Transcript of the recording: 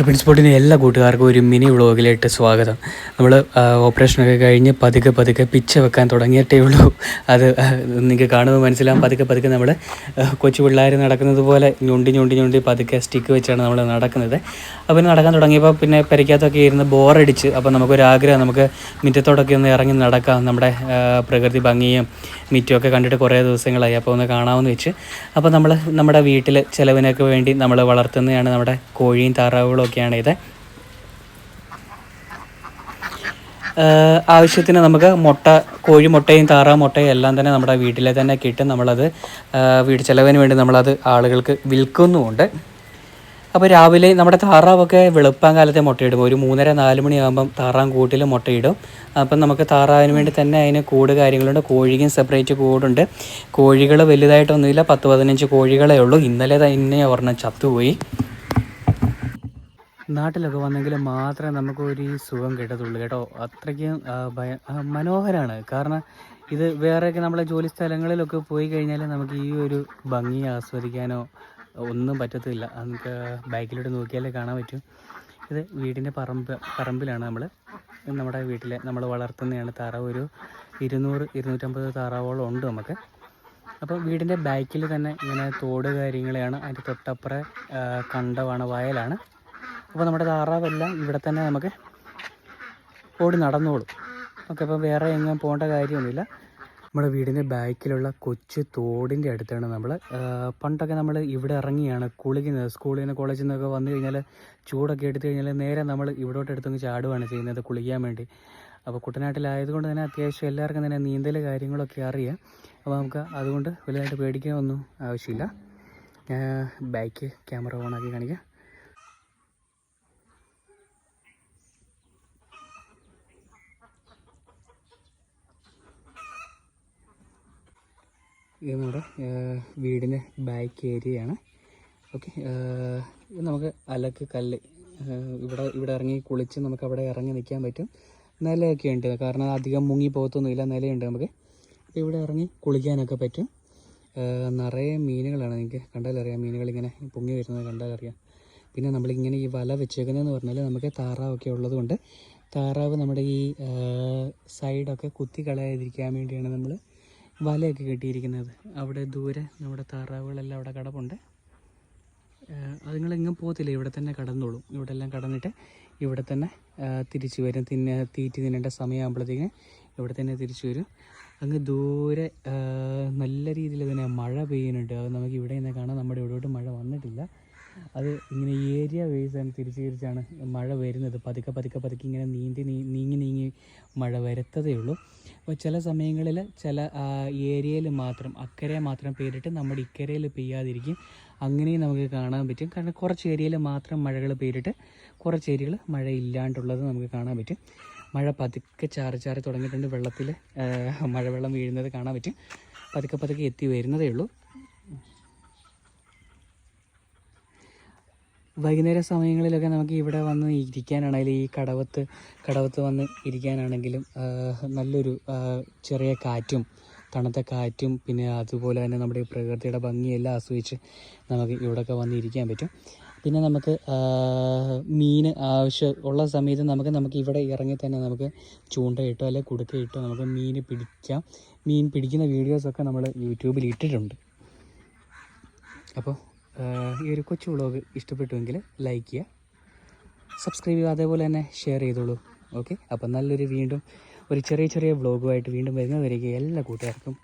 Triple സ്പോട്ടിൻ്റെ എല്ലാ കൂട്ടുകാർക്കും ഒരു മിനി വ്ളോഗിലേക്ക് സ്വാഗതം. നമ്മൾ ഓപ്പറേഷനൊക്കെ കഴിഞ്ഞ് പതുക്കെ പിച്ച വെക്കാൻ തുടങ്ങിയിട്ടേ ഉള്ളൂ. അത് നിങ്ങൾക്ക് കാണുമ്പോൾ മനസ്സിലാവും. പതുക്കെ നമ്മൾ കൊച്ചു പിള്ളേർ നടക്കുന്നത് പോലെ ഞൊണ്ടി പതുക്കെ സ്റ്റിക്ക് വെച്ചാണ് നമ്മൾ നടക്കുന്നത്. അപ്പോൾ നടക്കാൻ തുടങ്ങിയപ്പോൾ പിന്നെ പെരയ്ക്കകത്തൊക്കെ ഇരുന്ന് ബോറടിച്ച്, അപ്പോൾ നമുക്കൊരാഗ്രഹം, നമുക്ക് മുറ്റത്തോടൊക്കെ ഒന്ന് ഇറങ്ങി നടക്കാം, നമ്മുടെ പ്രകൃതി ഭംഗിയും മിറ്റുമൊക്കെ കണ്ടിട്ട് കുറേ ദിവസങ്ങളായി, അപ്പോൾ ഒന്ന് കാണാമെന്ന് വെച്ച്. അപ്പോൾ നമ്മൾ നമ്മുടെ വീട്ടിൽ ചിലവിനൊക്കെ വേണ്ടി നമ്മൾ വളർത്തുന്നതാണ് നമ്മുടെ കോഴിയും താറാവുകളും ഒക്കെയാണ് ഇത്. ആവശ്യത്തിന് നമുക്ക് കോഴി മുട്ടയും താറാവ് മുട്ടയും എല്ലാം തന്നെ നമ്മുടെ വീട്ടിലെ തന്നെ കിട്ടും. നമ്മളത് വീട് ചിലവിന് വേണ്ടി നമ്മളത് ആളുകൾക്ക് വിൽക്കുന്നുമുണ്ട്. അപ്പോൾ രാവിലെ നമ്മുടെ താറാവൊക്കെ വെളുപ്പാൻ കാലത്തെ മുട്ടയിടും. ഒരു 3:30-4 മണിയാകുമ്പം താറാൻ കൂട്ടിൽ മുട്ടയിടും. അപ്പം നമുക്ക് താറാവിന് വേണ്ടി തന്നെ അതിന് കൂട് കാര്യങ്ങളുണ്ട്. കോഴിക്കും സെപ്പറേറ്റ് കൂടുണ്ട്. കോഴികൾ വലുതായിട്ടൊന്നുമില്ല, 10-15 കോഴികളേ ഉള്ളൂ. ഇന്നലെ തന്നെ ഒരെണ്ണം ചത്തുപോയി. നാട്ടിലൊക്കെ വന്നെങ്കിൽ മാത്രമേ നമുക്കൊരു സുഖം കിട്ടത്തുള്ളൂ കേട്ടോ. അത്രയ്ക്കും മനോഹരമാണ്. കാരണം ഇത് വേറെയൊക്കെ നമ്മളെ ജോലി സ്ഥലങ്ങളിലൊക്കെ പോയി കഴിഞ്ഞാൽ നമുക്ക് ഈ ഒരു ഭംഗി ആസ്വദിക്കാനോ ഒന്നും പറ്റത്തില്ല. നമുക്ക് ബാക്കിലോട്ട് നോക്കിയാലേ കാണാൻ പറ്റും. ഇത് വീടിൻ്റെ പറമ്പിലാണ് നമ്മുടെ വീട്ടിലെ നമ്മൾ വളർത്തുന്നതാണ് താറാവ്. ഒരു 200-250 താറാവോളം ഉണ്ട് നമുക്ക്. അപ്പോൾ വീടിൻ്റെ ബാക്കിൽ തന്നെ ഇങ്ങനെ തോട് കാര്യങ്ങളെയാണ്. അതിൻ്റെ തൊട്ടപ്പുറം കണ്ടമാണ്, വയലാണ്. അപ്പോൾ നമ്മുടെ താറാവെല്ലാം ഇവിടെ തന്നെ നമുക്ക് ഓടി നടന്നോളും. ഓക്കെ, അപ്പോൾ വേറെ എങ്ങും പോകേണ്ട കാര്യമൊന്നുമില്ല. നമ്മുടെ വീടിൻ്റെ ബാക്കിലുള്ള കൊച്ചു തോടിൻ്റെ അടുത്താണ് നമ്മൾ. പണ്ടൊക്കെ നമ്മൾ ഇവിടെ ഇറങ്ങിയാണ് കുളിക്കുന്നത്. സ്കൂളിൽ നിന്ന് കോളേജിൽ നിന്നൊക്കെ വന്നു കഴിഞ്ഞാൽ ചൂടൊക്കെ എടുത്തു കഴിഞ്ഞാൽ നേരെ നമ്മൾ ഇവിടോട്ട് എടുത്തങ്ങ് ചാടുകയാണ് ചെയ്യുന്നത് കുളിക്കാൻ വേണ്ടി. അപ്പോൾ കുട്ടനാട്ടിലായതുകൊണ്ട് തന്നെ അത്യാവശ്യം എല്ലാവർക്കും തന്നെ നീന്തൽ കാര്യങ്ങളൊക്കെ അറിയാം. അപ്പോൾ നമുക്ക് അതുകൊണ്ട് വലുതായിട്ട് പേടിക്കാനൊന്നും ആവശ്യമില്ല. ബാക്ക് ക്യാമറ ഓണാക്കി കാണിക്കാം. ഇത് നമ്മുടെ വീടിൻ്റെ ബാക്ക് ഏരിയയാണ്. ഓക്കെ, ഇത് നമുക്ക് അലക്ക് കല്ല് ഇവിടെ ഇറങ്ങി കുളിച്ച് നമുക്ക് അവിടെ ഇറങ്ങി നിൽക്കാൻ പറ്റും. നിലയൊക്കെ ഉണ്ട്, കാരണം അധികം മുങ്ങി പോകത്തൊന്നുമില്ല, നിലയുണ്ട് നമുക്ക്. അപ്പോൾ ഇവിടെ ഇറങ്ങി കുളിക്കാനൊക്കെ പറ്റും. നിറയെ മീനുകളാണ്, നിങ്ങൾക്ക് കണ്ടാലറിയാം. മീനുകളിങ്ങനെ പൊങ്ങി വരുന്നത് കണ്ടാലറിയാം. പിന്നെ നമ്മളിങ്ങനെ ഈ വല വെച്ചേക്കുന്നതെന്ന് പറഞ്ഞാൽ നമുക്ക് താറാവൊക്കെ ഉള്ളതുകൊണ്ട് താറാവ് നമ്മുടെ ഈ സൈഡൊക്കെ കുത്തി കളയാതിരിക്കാൻ വേണ്ടിയാണ് നമ്മൾ വലയൊക്കെ കെട്ടിയിരിക്കുന്നത്. അവിടെ ദൂരെ നമ്മുടെ താറാവുകളെല്ലാം അവിടെ കിടപ്പുണ്ട്. അതുങ്ങളെങ്ങും പോകത്തില്ല, ഇവിടെ തന്നെ കടന്നോളും. ഇവിടെ എല്ലാം കടന്നിട്ട് ഇവിടെ തന്നെ തിരിച്ചു വരും. തീറ്റി തിന്നേണ്ട സമയമാകുമ്പോഴത്തേക്കിന് ഇവിടെ തന്നെ തിരിച്ചു വരും. അങ്ങ് ദൂരെ നല്ല രീതിയിൽ തന്നെ മഴ പെയ്യുന്നുണ്ട്. അത് നമുക്ക് ഇവിടെ നിന്ന് കാണാം. നമ്മുടെ ഇവിടോട്ട് മഴ വന്നിട്ടില്ല. അത് ഇങ്ങനെ ഏരിയ വൈസാണ് തിരിച്ചാണ് മഴ വരുന്നത്. പതുക്കെ ഇങ്ങനെ നീങ്ങി മഴ വരത്തതേ ഉള്ളൂ. അപ്പോൾ ചില സമയങ്ങളിൽ ചില ഏരിയയിൽ മാത്രം, അക്കരെ മാത്രം പെയ്തിട്ട് നമ്മുടെ ഇക്കരയിൽ പെയ്യാതിരിക്കും. അങ്ങനെയും നമുക്ക് കാണാൻ പറ്റും. കാരണം കുറച്ച് ഏരിയയിൽ മാത്രം മഴകൾ പെയ്തിട്ട് കുറച്ച് ഏരിയകൾ മഴ ഇല്ലാണ്ടുള്ളത് നമുക്ക് കാണാൻ പറ്റും. മഴ പതുക്കെ ചാറി തുടങ്ങിയിട്ടുണ്ട്. വെള്ളത്തിൽ മഴവെള്ളം വീഴുന്നത് കാണാൻ പറ്റും. പതുക്കെ എത്തി വരുന്നതേ ഉള്ളൂ. വൈകുന്നേര സമയങ്ങളിലൊക്കെ നമുക്ക് ഇവിടെ വന്ന് ഇരിക്കാനാണെങ്കിലും ഈ കടവത്ത് വന്ന് ഇരിക്കാനാണെങ്കിലും നല്ലൊരു ചെറിയ കാറ്റും തണുത്ത കാറ്റും പിന്നെ അതുപോലെ തന്നെ നമ്മുടെ പ്രകൃതിയുടെ ഭംഗിയെല്ലാം ആസ്വദിച്ച് നമുക്ക് ഇവിടെയൊക്കെ വന്ന് ഇരിക്കാൻ പറ്റും. പിന്നെ നമുക്ക് മീൻ ആവശ്യമുള്ള സമയത്ത് നമുക്ക് ഇവിടെ ഇറങ്ങി തന്നെ നമുക്ക് ചൂണ്ടയിട്ടോ അല്ലെങ്കിൽ കുടുക്കയിട്ടോ നമുക്ക് മീൻ പിടിക്കാം. മീൻ പിടിക്കുന്ന വീഡിയോസൊക്കെ നമ്മൾ യൂട്യൂബിൽ ഇട്ടിട്ടുണ്ട്. അപ്പോൾ ഈ ഒരു കൊച്ചു വ്ളോഗ് ഇഷ്ടപ്പെട്ടുവെങ്കിൽ ലൈക്ക് ചെയ്യുക, സബ്സ്ക്രൈബ് ചെയ്യുക, അതേപോലെ തന്നെ ഷെയർ ചെയ്തോളൂ. ഓക്കെ, അപ്പം നല്ലൊരു വീണ്ടും ഒരു ചെറിയ വ്ളോഗുമായിട്ട് വീണ്ടും വരുന്നവരേക്ക് എല്ലാ കൂട്ടുകാർക്കും